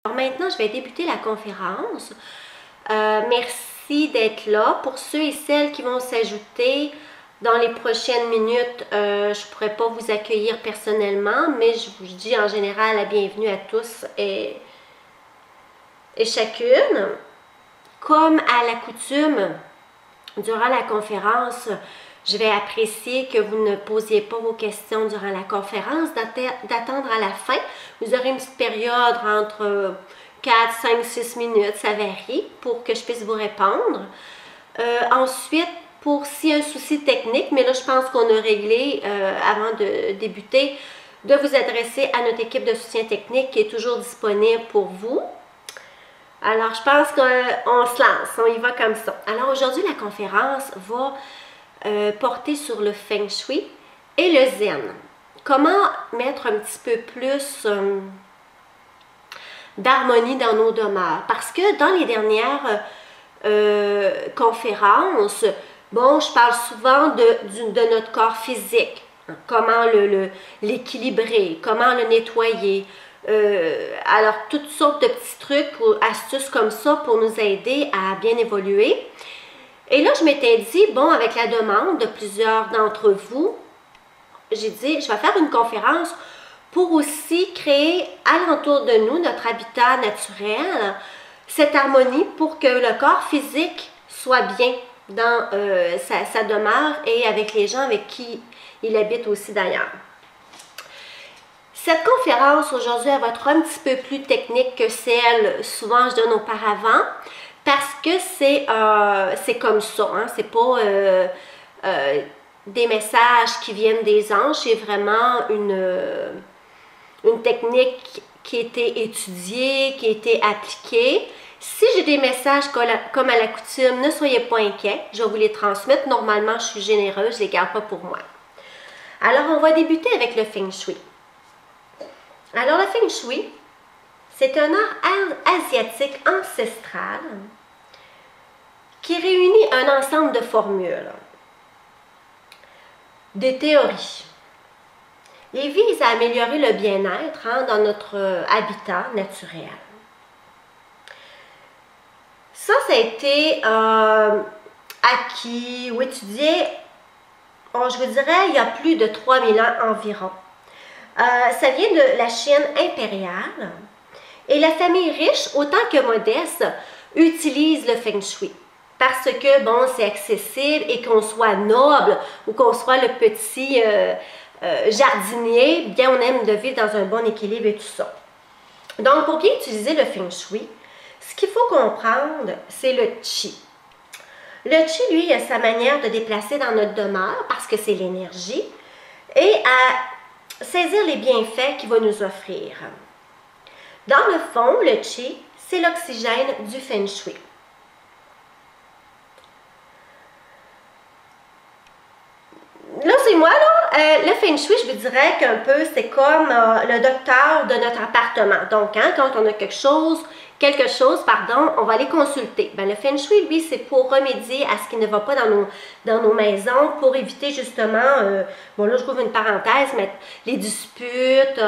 Alors maintenant, je vais débuter la conférence. Merci d'être là. Pour ceux et celles qui vont s'ajouter dans les prochaines minutes, je ne pourrai pas vous accueillir personnellement, mais je vous dis en général la bienvenue à tous et chacune. Comme à l'accoutume, durant la conférence, je vais apprécier que vous ne posiez pas vos questions durant la conférence, d'attendre à la fin. Vous aurez une petite période entre 4, 5, 6 minutes, ça varie, pour que je puisse vous répondre. Ensuite, pour s'il y a un souci technique, mais là je pense qu'on a réglé avant de débuter, de vous adresser à notre équipe de soutien technique qui est toujours disponible pour vous. Alors, je pense qu'on se lance, on y va comme ça. Alors, aujourd'hui, la conférence va porter sur le Feng Shui et le Zen. Comment mettre un petit peu plus d'harmonie dans nos demeures? Parce que dans les dernières conférences, bon, je parle souvent de notre corps physique. Comment l'équilibrer, comment le nettoyer. Alors, toutes sortes de petits trucs ou astuces comme ça pour nous aider à bien évoluer. Et là, je m'étais dit, bon, avec la demande de plusieurs d'entre vous, j'ai dit, je vais faire une conférence pour aussi créer alentour de nous, notre habitat naturel, cette harmonie pour que le corps physique soit bien dans sa demeure et avec les gens avec qui il habite aussi d'ailleurs. Cette conférence aujourd'hui, elle va être un petit peu plus technique que celle souvent je donne auparavant parce que c'est comme ça, hein? C'est pas des messages qui viennent des anges, c'est vraiment une technique qui a été étudiée, qui a été appliquée. Si j'ai des messages comme à l'accoutume, ne soyez pas inquiets, je vais vous les transmettre. Normalement, je suis généreuse, je ne les garde pas pour moi. Alors, on va débuter avec le Feng Shui. Alors, le Feng Shui, c'est un art asiatique ancestral qui réunit un ensemble de formules, des théories, et vise à améliorer le bien-être dans notre habitat naturel. Ça a été acquis ou étudié, je vous dirais, il y a plus de 3000 ans environ. Ça vient de la Chine impériale et la famille riche, autant que modeste, utilise le Feng Shui parce que, bon, c'est accessible et qu'on soit noble ou qu'on soit le petit jardinier, bien on aime de vivre dans un bon équilibre et tout ça. Donc, pour bien utiliser le Feng Shui, ce qu'il faut comprendre, c'est le Qi. Le Qi, lui, il a sa manière de déplacer dans notre demeure parce que c'est l'énergie et à saisir les bienfaits qu'il va nous offrir. Dans le fond, le Qi, c'est l'oxygène du Feng Shui. Là, c'est moi, là. Le Feng Shui, je vous dirais qu'un peu, c'est comme le docteur de notre appartement. Donc, hein, quand on a quelque chose, on va aller consulter. Ben, le Feng Shui, lui, c'est pour remédier à ce qui ne va pas dans nos maisons, pour éviter justement, bon là, je trouve une parenthèse, mais les disputes,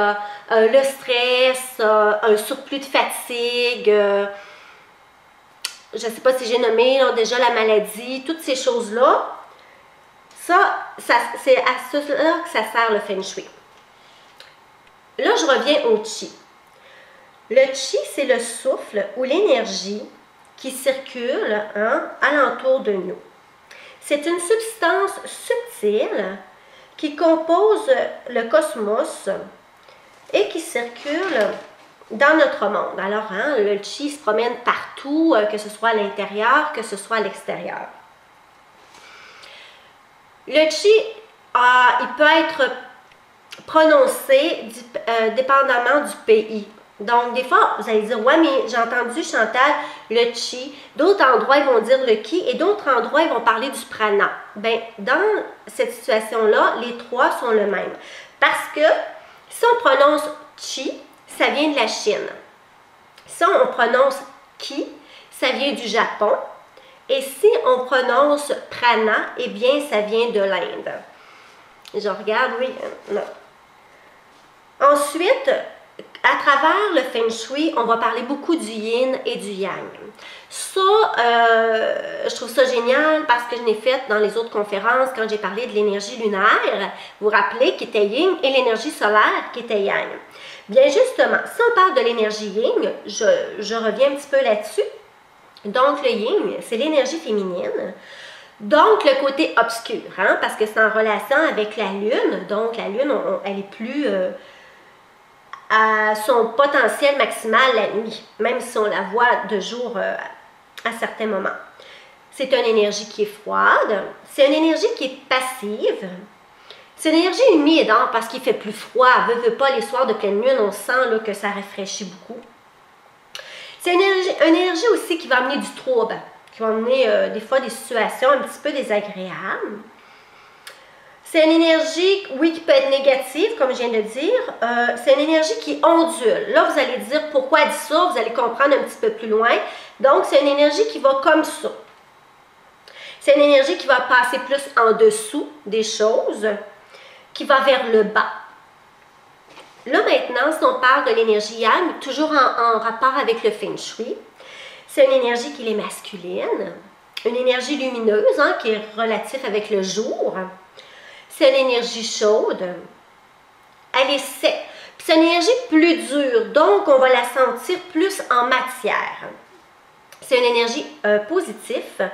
le stress, un surplus de fatigue, je ne sais pas si j'ai nommé là, déjà la maladie, toutes ces choses-là. C'est à cela que ça sert le Feng Shui. Là, je reviens au Qi. Le Qi, c'est le souffle ou l'énergie qui circule alentour de nous. C'est une substance subtile qui compose le cosmos et qui circule dans notre monde. Alors, le Qi se promène partout, que ce soit à l'intérieur, que ce soit à l'extérieur. Le Qi, il peut être prononcé dépendamment du pays. Donc, des fois, vous allez dire, ouais, mais j'ai entendu, Chantal, le Qi. D'autres endroits, ils vont dire le Ki et d'autres endroits, ils vont parler du Prana. Bien, dans cette situation-là, les trois sont le même. Parce que si on prononce Qi, ça vient de la Chine. Si on prononce Ki, ça vient du Japon. Et si on prononce Prana, eh bien, ça vient de l'Inde. Je regarde, oui, non. Ensuite, à travers le Feng Shui, on va parler beaucoup du yin et du yang. Ça, je trouve ça génial parce que je l'ai fait dans les autres conférences quand j'ai parlé de l'énergie lunaire, vous vous rappelez, qui était yin, et l'énergie solaire qui était yang. Bien justement, si on parle de l'énergie yin, je reviens un petit peu là-dessus. Donc le yin, c'est l'énergie féminine. Donc le côté obscur, hein, parce que c'est en relation avec la lune. Donc la lune, elle est plus à son potentiel maximal la nuit, même si on la voit de jour à certains moments. C'est une énergie qui est froide, c'est une énergie qui est passive, c'est une énergie humide, hein, parce qu'il fait plus froid, veut pas, les soirs de pleine lune, on sent là, que ça rafraîchit beaucoup. C'est une énergie aussi qui va amener du trouble, qui va amener des fois des situations un petit peu désagréables. C'est une énergie, oui, qui peut être négative, comme je viens de dire. C'est une énergie qui ondule. Là, vous allez dire pourquoi elle dit ça, vous allez comprendre un petit peu plus loin. Donc, c'est une énergie qui va comme ça. C'est une énergie qui va passer plus en dessous des choses, qui va vers le bas. Là, maintenant, si on parle de l'énergie yang, toujours en rapport avec le Feng Shui, c'est une énergie qui est masculine, une énergie lumineuse, hein, qui est relative avec le jour. C'est une énergie chaude, elle est sec. C'est une énergie plus dure, donc on va la sentir plus en matière. C'est une énergie positive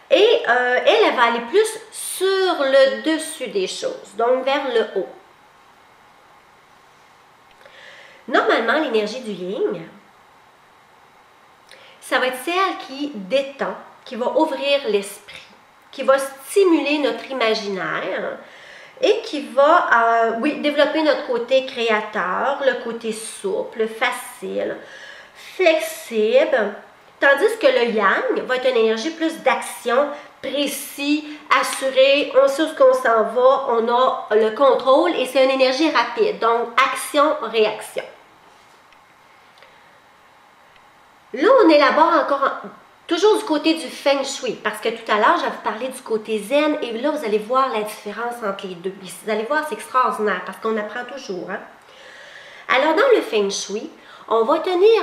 et elle va aller plus sur le dessus des choses, donc vers le haut. Normalement, l'énergie du yin, ça va être celle qui détend, qui va ouvrir l'esprit, qui va stimuler notre imaginaire, et qui va, oui, développer notre côté créateur, le côté souple, facile, flexible, tandis que le yang va être une énergie plus d'action, précis, assuré, on sait où qu'on s'en va, on a le contrôle et c'est une énergie rapide, donc action-réaction. Là, on élabore encore toujours du côté du Feng Shui, parce que tout à l'heure, j'avais parlé du côté zen, et là, vous allez voir la différence entre les deux. Vous allez voir, c'est extraordinaire, parce qu'on apprend toujours. Hein? Alors, dans le Feng Shui, on va tenir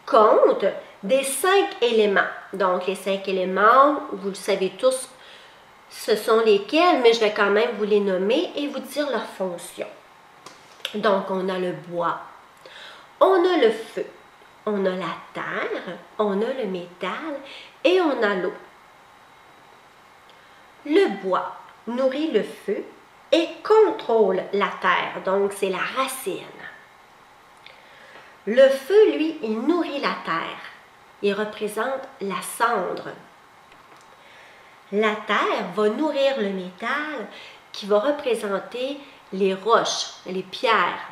compte des 5 éléments. Donc, les 5 éléments, vous le savez tous, ce sont lesquels, mais je vais quand même vous les nommer et vous dire leur fonction. Donc, on a le bois, on a le feu, on a la terre, on a le métal et on a l'eau. Le bois nourrit le feu et contrôle la terre, donc c'est la racine. Le feu, lui, il nourrit la terre. Il représente la cendre. La terre va nourrir le métal qui va représenter les roches, les pierres.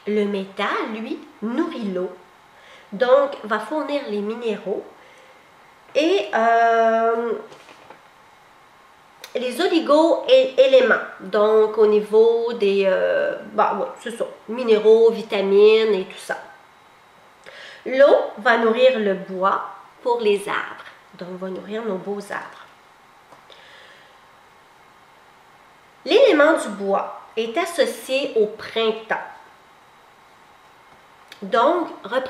Le métal, lui, nourrit l'eau, donc va fournir les minéraux et les oligo-éléments, donc au niveau des ouais, c'est ça, minéraux, vitamines et tout ça. L'eau va nourrir le bois pour les arbres, donc va nourrir nos beaux arbres. L'élément du bois est associé au printemps. Donc, va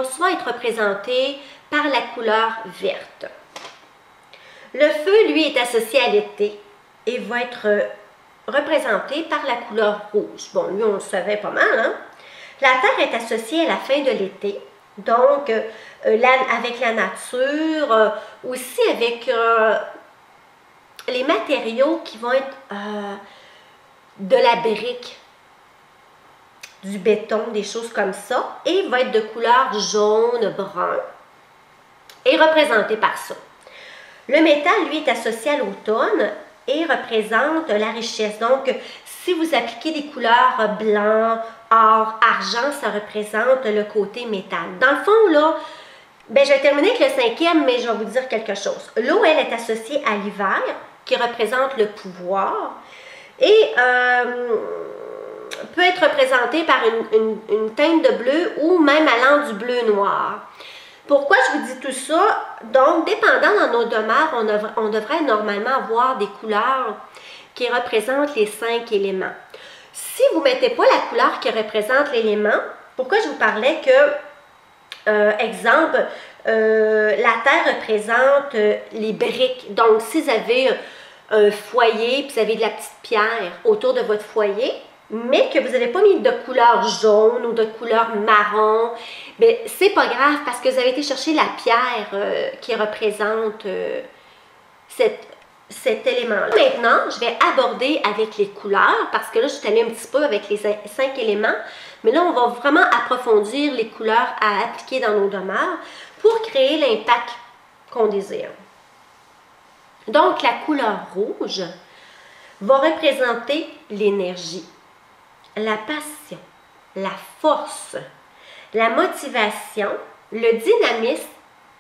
souvent être représenté par la couleur verte. Le feu, lui, est associé à l'été et va être représenté par la couleur rouge. Bon, lui, on le savait pas mal, hein? La terre est associée à la fin de l'été, donc avec la nature, aussi avec les matériaux qui vont être de la brique, du béton, des choses comme ça, et va être de couleur jaune, brun, et représenté par ça. Le métal, lui, est associé à l'automne et représente la richesse. Donc, si vous appliquez des couleurs blanc, or, argent, ça représente le côté métal. Dans le fond, là, ben, je vais terminer avec le 5e, mais je vais vous dire quelque chose. L'eau, elle est associée à l'hiver, qui représente le pouvoir, et peut être représentée par une teinte de bleu ou même allant du bleu-noir. Pourquoi je vous dis tout ça? Donc, dépendant dans nos demeures, on devrait normalement avoir des couleurs qui représentent les 5 éléments. Si vous ne mettez pas la couleur qui représente l'élément, pourquoi je vous parlais que, exemple, la terre représente les briques. Donc, si vous avez un foyer, puis vous avez de la petite pierre autour de votre foyer, mais que vous n'avez pas mis de couleur jaune ou de couleur marron, bien, c'est pas grave parce que vous avez été chercher la pierre qui représente cet élément-là. Maintenant, je vais aborder avec les couleurs parce que là, je suis allée un petit peu avec les 5 éléments, mais là, on va vraiment approfondir les couleurs à appliquer dans nos demeures pour créer l'impact qu'on désire. Donc, la couleur rouge va représenter l'énergie, la passion, la force, la motivation, le dynamisme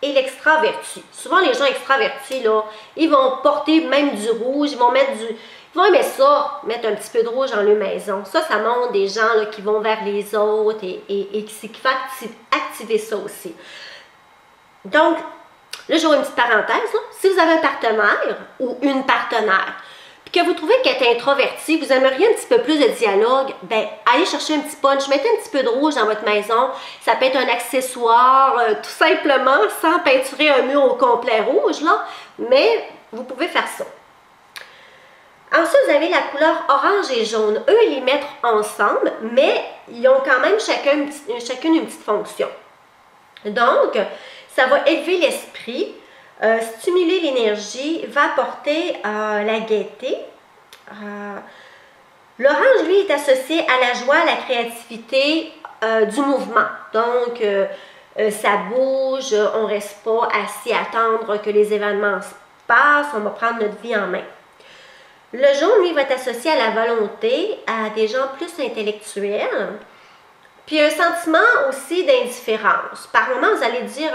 et l'extraverti. Souvent, les gens extravertis, là, ils vont porter même du rouge, ils vont aimer ça, mettre un petit peu de rouge dans leur maison. Ça montre des gens là, qui vont vers les autres et qui fait activer ça aussi. Donc, là, j'aurai une petite parenthèse. Là. Si vous avez un partenaire ou une partenaire, puis que vous trouvez qu'elle est introvertie, vous aimeriez un petit peu plus de dialogue, bien, allez chercher un petit punch, mettez un petit peu de rouge dans votre maison. Ça peut être un accessoire, tout simplement, sans peinturer un mur au complet rouge, là, mais vous pouvez faire ça. Ensuite, vous avez la couleur orange et jaune. Eux, ils les mettent ensemble, mais ils ont quand même chacune une petite fonction. Donc, ça va élever l'esprit, stimuler l'énergie, va apporter la gaieté. L'orange, lui, est associé à la joie, à la créativité du mouvement. Donc, ça bouge, on ne reste pas assis à attendre que les événements se passent, on va prendre notre vie en main. Le jaune, lui, va être associé à la volonté, à des gens plus intellectuels, puis un sentiment aussi d'indifférence. Par moment, vous allez dire,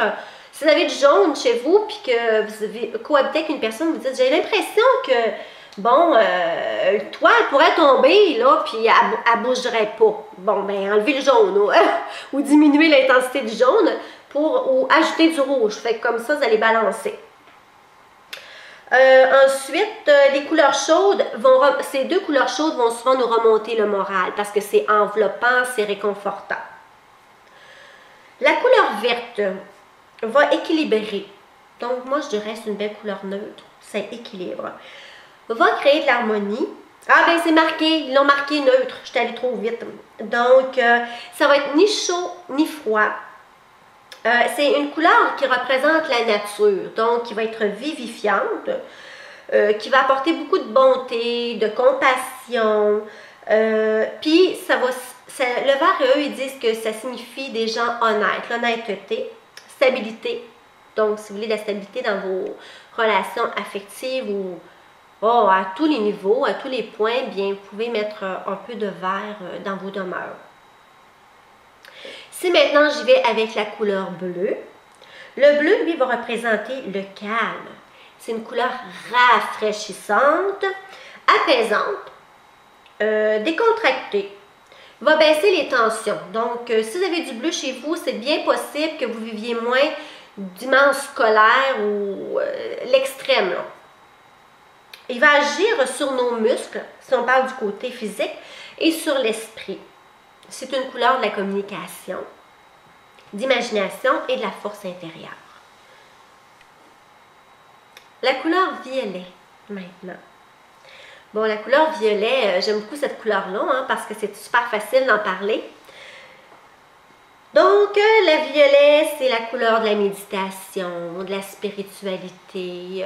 si vous avez du jaune chez vous, puis que vous avez cohabité avec une personne, vous dites, j'ai l'impression que, bon, toi, elle pourrait tomber, là, puis elle ne bougerait pas. Bon, ben, enlevez le jaune, ou diminuer l'intensité du jaune, ou ajouter du rouge. Fait que comme ça, vous allez balancer. Ensuite, les couleurs chaudes, ces deux couleurs chaudes vont souvent nous remonter le moral parce que c'est enveloppant, c'est réconfortant. La couleur verte va équilibrer. Donc, moi, je dirais c'est une belle couleur neutre. Ça équilibre. Va créer de l'harmonie. Ah, ben c'est marqué. Ils l'ont marqué neutre. Je suis allée trop vite. Donc, ça va être ni chaud ni froid. C'est une couleur qui représente la nature, donc qui va être vivifiante, qui va apporter beaucoup de bonté, de compassion. Puis, le vert, eux, ils disent que ça signifie des gens honnêtes, l'honnêteté, stabilité. Donc, si vous voulez de la stabilité dans vos relations affectives ou à tous les niveaux, à tous les points, bien, vous pouvez mettre un peu de vert dans vos demeures. Si maintenant j'y vais avec la couleur bleue, le bleu, lui, va représenter le calme. C'est une couleur rafraîchissante, apaisante, décontractée, va baisser les tensions. Donc, si vous avez du bleu chez vous, c'est bien possible que vous viviez moins d'immense colère ou l'extrême. Il va agir sur nos muscles, si on parle du côté physique, et sur l'esprit. C'est une couleur de la communication, d'imagination et de la force intérieure. La couleur violet, maintenant. Bon, la couleur violet, j'aime beaucoup cette couleur-là, parce que c'est super facile d'en parler. Donc, le violet, c'est la couleur de la méditation, de la spiritualité,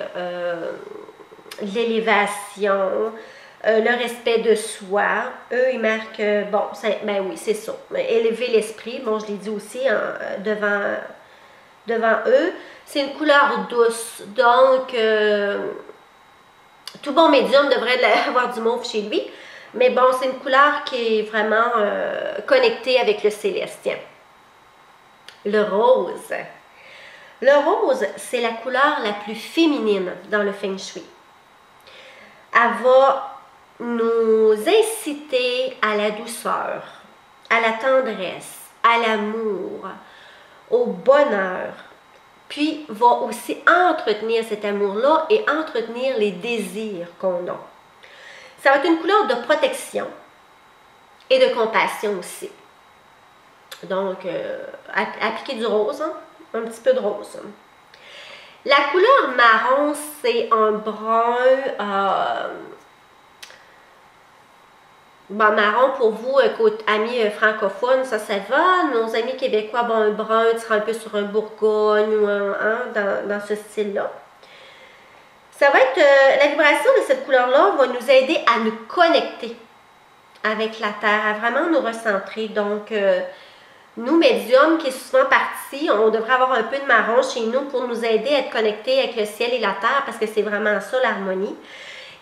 de l'élévation, le respect de soi. Eux, ils marquent, ben oui, c'est ça. Élever l'esprit, bon, je l'ai dit aussi devant eux. C'est une couleur douce, donc tout bon médium devrait avoir du mauve chez lui. Mais bon, c'est une couleur qui est vraiment connectée avec le célestien. Le rose. Le rose, c'est la couleur la plus féminine dans le Feng Shui. Elle va nous inciter à la douceur, à la tendresse, à l'amour, au bonheur, puis va aussi entretenir cet amour-là et entretenir les désirs qu'on a. Ça va être une couleur de protection, et de compassion aussi. Donc, appliquer du rose, hein, un petit peu de rose. La couleur marron, c'est un brun, bon, marron pour vous, amis francophones, ça va. Nos amis québécois, bon, un brun, tu seras un peu sur un Bourgogne ou dans ce style-là. Ça va être, la vibration de cette couleur-là va nous aider à nous connecter avec la Terre, à vraiment nous recentrer. Donc, nous, médiums, qui est souvent partis, on devrait avoir un peu de marron chez nous pour nous aider à être connectés avec le ciel et la Terre, parce que c'est vraiment ça, l'harmonie.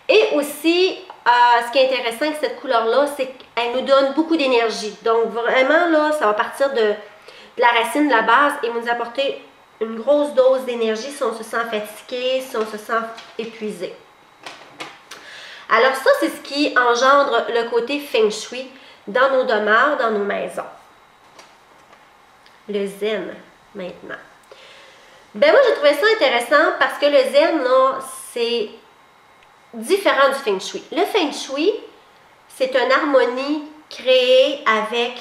Et aussi, ce qui est intéressant avec cette couleur-là, c'est qu'elle nous donne beaucoup d'énergie. Donc, vraiment, là, ça va partir de la racine, de la base, et nous apporter une grosse dose d'énergie si on se sent fatigué, si on se sent épuisé. Alors ça, c'est ce qui engendre le côté Feng Shui dans nos demeures, dans nos maisons. Le zen, maintenant. Ben moi, j'ai trouvé ça intéressant parce que le zen, là, c'est différent du Feng Shui. Le Feng Shui, c'est une harmonie créée avec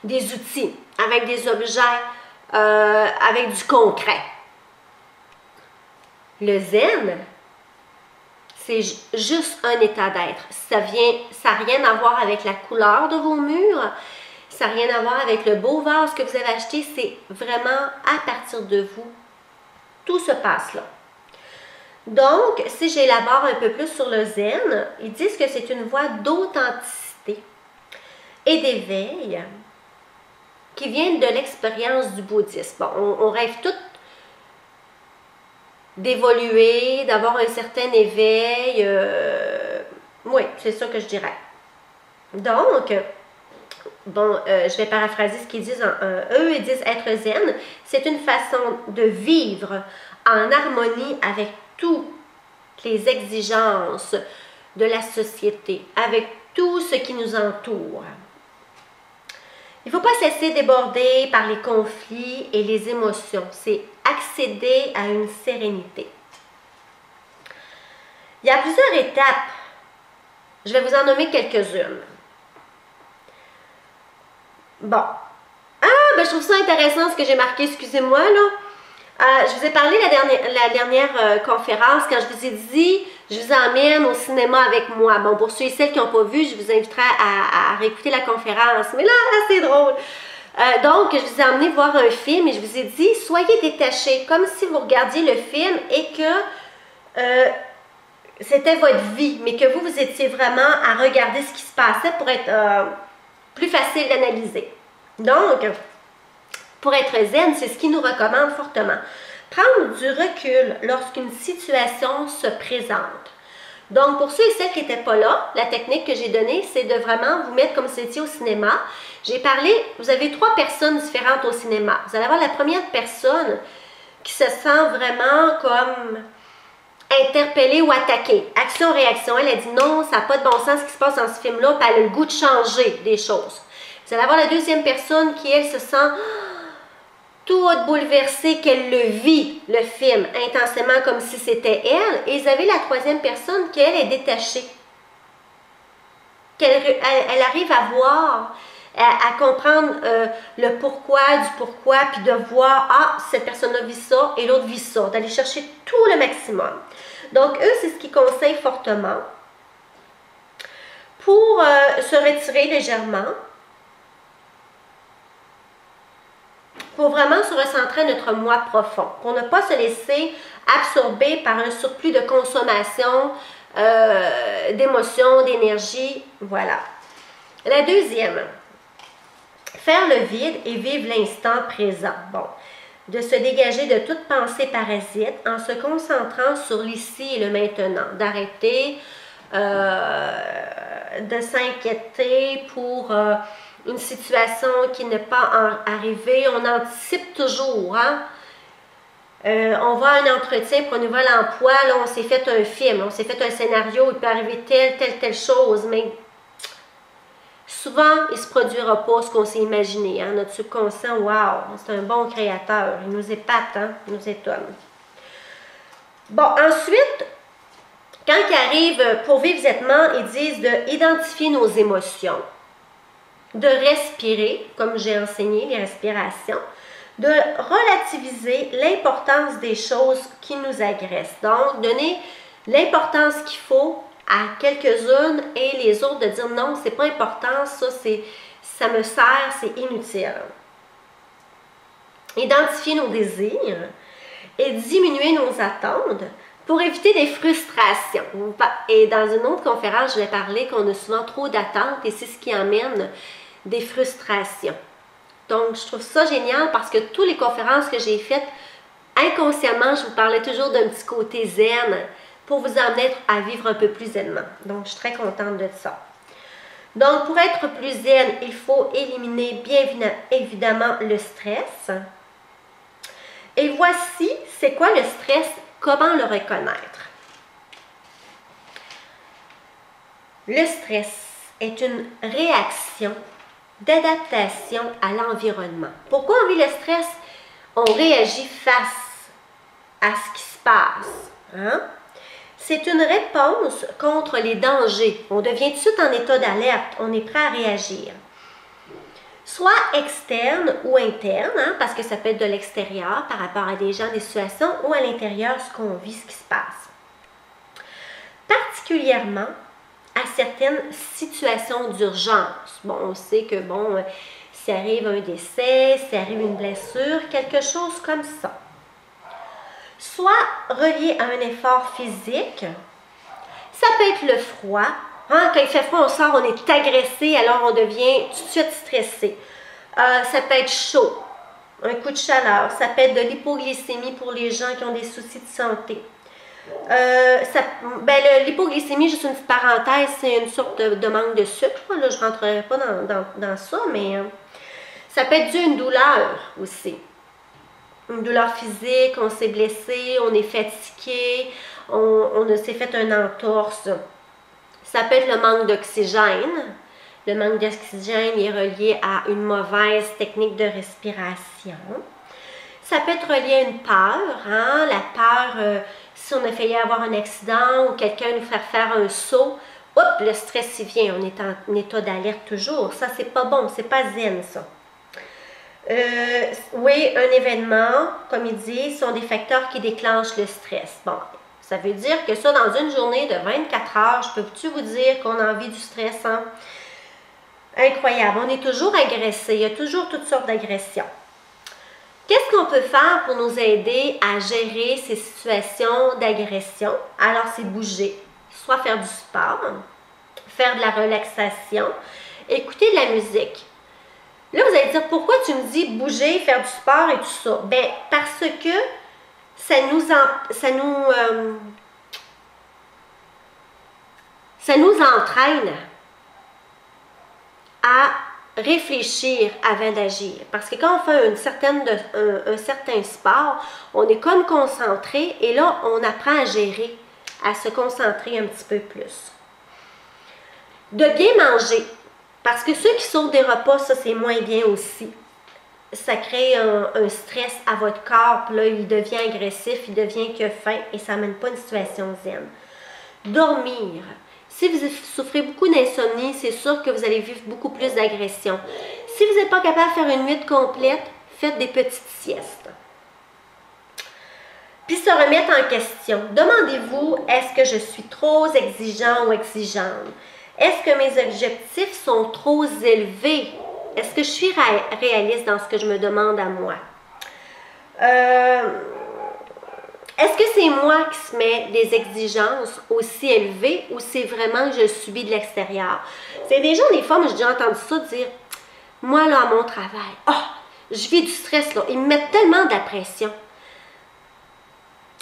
des outils, avec des objets, avec du concret. Le zen, c'est juste un état d'être. Ça n'a rien à voir avec la couleur de vos murs, ça n'a rien à voir avec le beau vase que vous avez acheté, c'est vraiment à partir de vous. Tout se passe là. Donc, si j'élabore un peu plus sur le zen, ils disent que c'est une voie d'authenticité et d'éveil qui vient de l'expérience du bouddhisme. Bon, on rêve toutes d'évoluer, d'avoir un certain éveil. Oui, c'est ça que je dirais. Donc, bon, je vais paraphraser ce qu'ils disent. Eux, ils disent être zen, c'est une façon de vivre en harmonie avec toutes les exigences de la société, avec tout ce qui nous entoure. Il ne faut pas se laisser déborder par les conflits et les émotions. C'est accéder à une sérénité. Il y a plusieurs étapes. Je vais vous en nommer quelques-unes. Bon. Ben je trouve ça intéressant ce que j'ai marqué, excusez-moi, là. Je vous ai parlé la dernière conférence, quand je vous ai dit, je vous emmène au cinéma avec moi. Bon, pour ceux et celles qui n'ont pas vu, je vous inviterai à réécouter la conférence. Mais là, c'est drôle. Donc, je vous ai emmené voir un film et je vous ai dit, soyez détachés, comme si vous regardiez le film et que c'était votre vie, mais que vous étiez vraiment à regarder ce qui se passait pour être plus facile d'analyser. Donc, pour être zen, c'est ce qu'ils nous recommandent fortement. Prendre du recul lorsqu'une situation se présente. Donc, pour ceux et celles qui n'étaient pas là, la technique que j'ai donnée, c'est de vraiment vous mettre comme si vous étiez au cinéma. J'ai parlé, vous avez 3 personnes différentes au cinéma. Vous allez avoir la première personne qui se sent vraiment comme interpellée ou attaquée. Action-réaction. Elle a dit non, ça n'a pas de bon sens ce qui se passe dans ce film-là, puis elle a le goût de changer des choses. Vous allez avoir la deuxième personne qui, elle, se sent toute bouleversée, qu'elle le vit, le film, intensément comme si c'était elle. Et vous avez la troisième personne qui, elle, est détachée. Elle arrive à voir, à comprendre le pourquoi, du pourquoi, puis de voir, ah, cette personne-là vit ça et l'autre vit ça, d'aller chercher tout le maximum. Donc, eux, c'est ce qu'ils conseillent fortement pour se retirer légèrement, pour vraiment se recentrer notre moi profond, pour ne pas se laisser absorber par un surplus de consommation, d'émotions, d'énergie, voilà. La deuxième, faire le vide et vivre l'instant présent. Bon, de se dégager de toute pensée parasite en se concentrant sur l'ici et le maintenant, d'arrêter de s'inquiéter pour une situation qui n'est pas arrivée. On anticipe toujours, hein? On va à un entretien pour un nouvel emploi, là, on s'est fait un film, on s'est fait un scénario, il peut arriver telle chose, mais souvent, il ne se produira pas ce qu'on s'est imaginé. Hein? Notre subconscient, wow, c'est un bon créateur, il nous épate, hein? Il nous étonne. Bon, ensuite, quand ils arrivent pour vivre zen, ils disent d'identifier nos émotions. de respirer, comme j'ai enseigné les respirations, de relativiser l'importance des choses qui nous agressent. Donc, donner l'importance qu'il faut à quelques-unes et les autres de dire non, c'est pas important, ça me sert, c'est inutile. Identifier nos désirs et diminuer nos attentes pour éviter des frustrations. Et dans une autre conférence, je vais parler qu'on a souvent trop d'attentes et c'est ce qui amène des frustrations. Donc, je trouve ça génial parce que toutes les conférences que j'ai faites, inconsciemment, je vous parlais toujours d'un petit côté zen pour vous amener à vivre un peu plus zenement. Donc, je suis très contente de ça. Donc, pour être plus zen, il faut éliminer bien évidemment le stress. Et voici, c'est quoi le stress? Comment le reconnaître? Le stress est une réaction d'adaptation à l'environnement. Pourquoi on vit le stress? On réagit face à ce qui se passe. Hein? C'est une réponse contre les dangers. On devient tout de suite en état d'alerte. On est prêt à réagir. Soit externe ou interne, hein, parce que ça peut être de l'extérieur par rapport à des gens, des situations, ou à l'intérieur, ce qu'on vit, ce qui se passe. Particulièrement à certaines situations d'urgence. Bon, on sait que, bon, s'il arrive un décès, s'il arrive une blessure, quelque chose comme ça. Soit relié à un effort physique, ça peut être le froid. Hein, quand il fait froid, on sort, on est agressé, alors on devient tout de suite stressé. Ça peut être chaud, un coup de chaleur, ça peut être de l'hypoglycémie pour les gens qui ont des soucis de santé. L'hypoglycémie, juste une petite parenthèse, c'est une sorte de manque de sucre. Là, je ne rentrerai pas dans ça, mais ça peut être dû à une douleur aussi. Une douleur physique, on s'est blessé, on est fatigué, on s'est fait une entorse. Ça peut être le manque d'oxygène. Le manque d'oxygène est relié à une mauvaise technique de respiration. Ça peut être relié à une peur. Hein? La peur, si on a failli avoir un accident ou quelqu'un nous faire un saut, hop, le stress y vient. On est en état d'alerte toujours. Ça, c'est pas bon, c'est pas zen, ça. Oui, un événement, comme ils disent, sont des facteurs qui déclenchent le stress. Bon, ça veut dire que ça, dans une journée de 24 heures, je peux-tu vous dire qu'on a envie du stress, hein? Incroyable, on est toujours agressé, il y a toujours toutes sortes d'agressions. Qu'est-ce qu'on peut faire pour nous aider à gérer ces situations d'agression? Alors, c'est bouger, soit faire du sport, faire de la relaxation, écouter de la musique. Là, vous allez dire, pourquoi tu me dis bouger, faire du sport et tout ça? Bien, parce que ça nous entraîne à réfléchir avant d'agir. Parce que quand on fait un certain sport, on est comme concentré et là, on apprend à gérer, à se concentrer un petit peu plus. De bien manger. Parce que ceux qui sautent des repas, ça c'est moins bien aussi. Ça crée un stress à votre corps, puis là il devient agressif, il devient que faim et ça n'amène pas une situation zen. Dormir. Si vous souffrez beaucoup d'insomnie, c'est sûr que vous allez vivre beaucoup plus d'agression. Si vous n'êtes pas capable de faire une nuit complète, faites des petites siestes. Puis se remettre en question. Demandez-vous, est-ce que je suis trop exigeant ou exigeante? Est-ce que mes objectifs sont trop élevés? Est-ce que je suis réaliste dans ce que je me demande à moi? Est-ce que c'est moi qui se mets des exigences aussi élevées ou c'est vraiment que je subis de l'extérieur? C'est des gens, des fois, moi j'ai déjà entendu ça dire, moi là, à mon travail, je vis du stress là, ils me mettent tellement de la pression.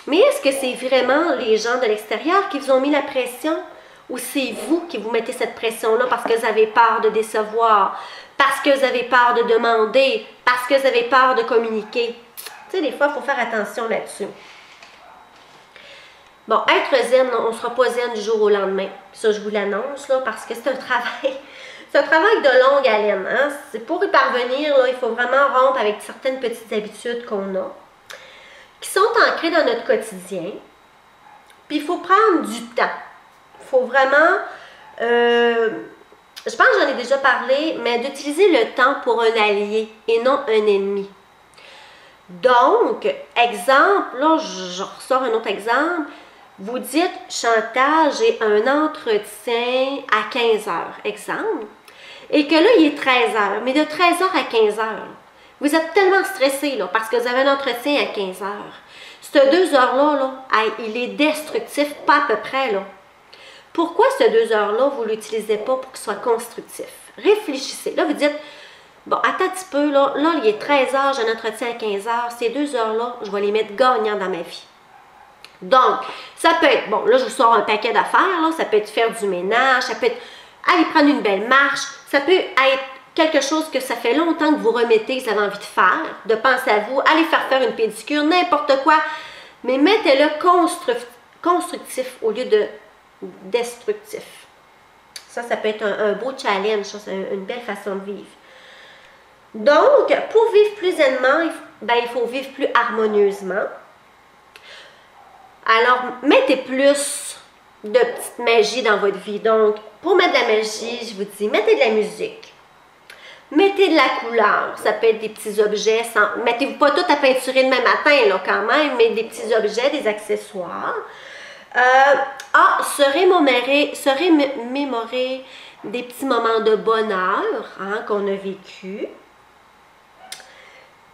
Mais est-ce que c'est vraiment les gens de l'extérieur qui vous ont mis la pression? Ou c'est vous qui vous mettez cette pression-là parce que vous avez peur de décevoir, parce que vous avez peur de demander, parce que vous avez peur de communiquer? Tu sais, des fois, il faut faire attention là-dessus. Bon, être zen, on ne sera pas zen du jour au lendemain. Ça, je vous l'annonce, là, parce que c'est un travail. C'est un travail de longue haleine. Hein? Pour y parvenir, là, il faut vraiment rompre avec certaines petites habitudes qu'on a, qui sont ancrées dans notre quotidien. Puis il faut prendre du temps. Il faut vraiment je pense que j'en ai déjà parlé, mais d'utiliser le temps pour un allié et non un ennemi. Donc, exemple, là, je ressors un autre exemple. Vous dites, Chantal, j'ai un entretien à 15 heures, exemple, et que là, il est 13 heures, mais de 13 heures à 15 heures, vous êtes tellement stressé, là, parce que vous avez un entretien à 15 heures. Ces 2 heures-là, là, il est destructif, pas à peu près, là. Pourquoi ces 2 heures-là, vous ne l'utilisez pas pour qu'il soit constructif? Réfléchissez. Là, vous dites, bon, attends un petit peu, là, il est 13 heures, j'ai un entretien à 15 heures, ces 2 heures-là, je vais les mettre gagnants dans ma vie. Donc, ça peut être, bon, là, je vous sors un paquet d'affaires, là, ça peut être faire du ménage, ça peut être aller prendre une belle marche, ça peut être quelque chose que ça fait longtemps que vous remettez, que vous avez envie de faire, de penser à vous, aller faire une pédicure, n'importe quoi, mais mettez-le constructif au lieu de destructif. Ça peut être un beau challenge, ça, c'est une belle façon de vivre. Donc, pour vivre plus aisément, il faut vivre plus harmonieusement. Alors, mettez plus de petite magie dans votre vie. Donc, pour mettre de la magie, je vous dis, mettez de la musique. Mettez de la couleur. Ça peut être des petits objets. Mettez-vous pas tout à peinturer demain matin, là, quand même, mais des petits objets, des accessoires. Se remémorer des petits moments de bonheur qu'on a vécu.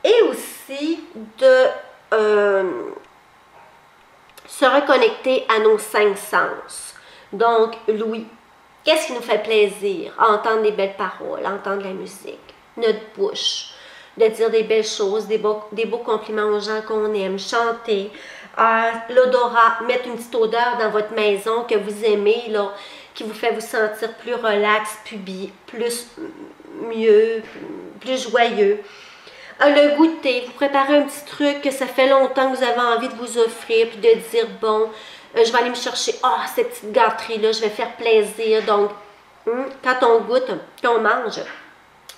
Et aussi de se reconnecter à nos 5 sens. Donc, l'ouïe. Qu'est-ce qui nous fait plaisir? Entendre des belles paroles, entendre la musique, notre bouche, de dire des belles choses, des beaux compliments aux gens qu'on aime, chanter, l'odorat, mettre une petite odeur dans votre maison que vous aimez, là, qui vous fait vous sentir plus relax, plus mieux, plus joyeux. Le goûter, vous préparez un petit truc que ça fait longtemps que vous avez envie de vous offrir, puis de dire, bon, je vais aller me chercher, cette petite gâterie-là, je vais faire plaisir. Donc, quand on goûte, quand on mange,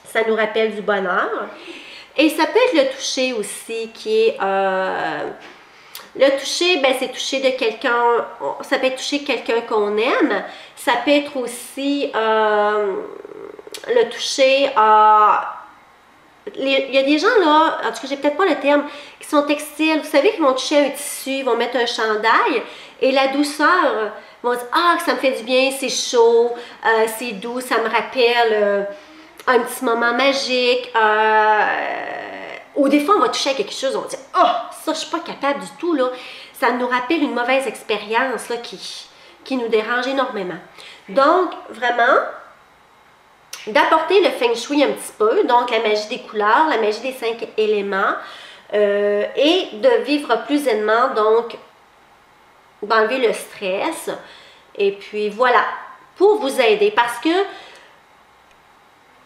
ça nous rappelle du bonheur. Et ça peut être le toucher aussi, qui est... le toucher, c'est toucher de quelqu'un, ça peut être toucher quelqu'un qu'on aime. Ça peut être aussi le toucher il y a des gens là, en tout cas j'ai peut-être pas le terme, qui sont textiles, vous savez, qui vont toucher un tissu, ils vont mettre un chandail, et la douceur, ils vont dire, que ça me fait du bien, c'est chaud, c'est doux, ça me rappelle un petit moment magique, ou des fois on va toucher à quelque chose, on va dire, ça je suis pas capable du tout, là, ça nous rappelle une mauvaise expérience là, qui nous dérange énormément. Donc, vraiment, d'apporter le feng shui un petit peu, donc la magie des couleurs, la magie des 5 éléments, et de vivre plus aisément, donc d'enlever le stress, et puis voilà, pour vous aider, parce que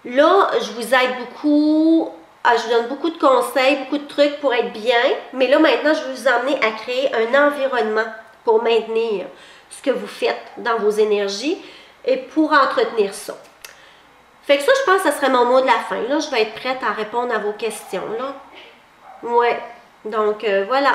là, je vous aide beaucoup, je vous donne beaucoup de conseils, beaucoup de trucs pour être bien, mais là maintenant, je vais vous emmener à créer un environnement pour maintenir ce que vous faites dans vos énergies et pour entretenir ça. Fait que ça, je pense que ce serait mon mot de la fin. Là, je vais être prête à répondre à vos questions. Là. Ouais. Donc, voilà.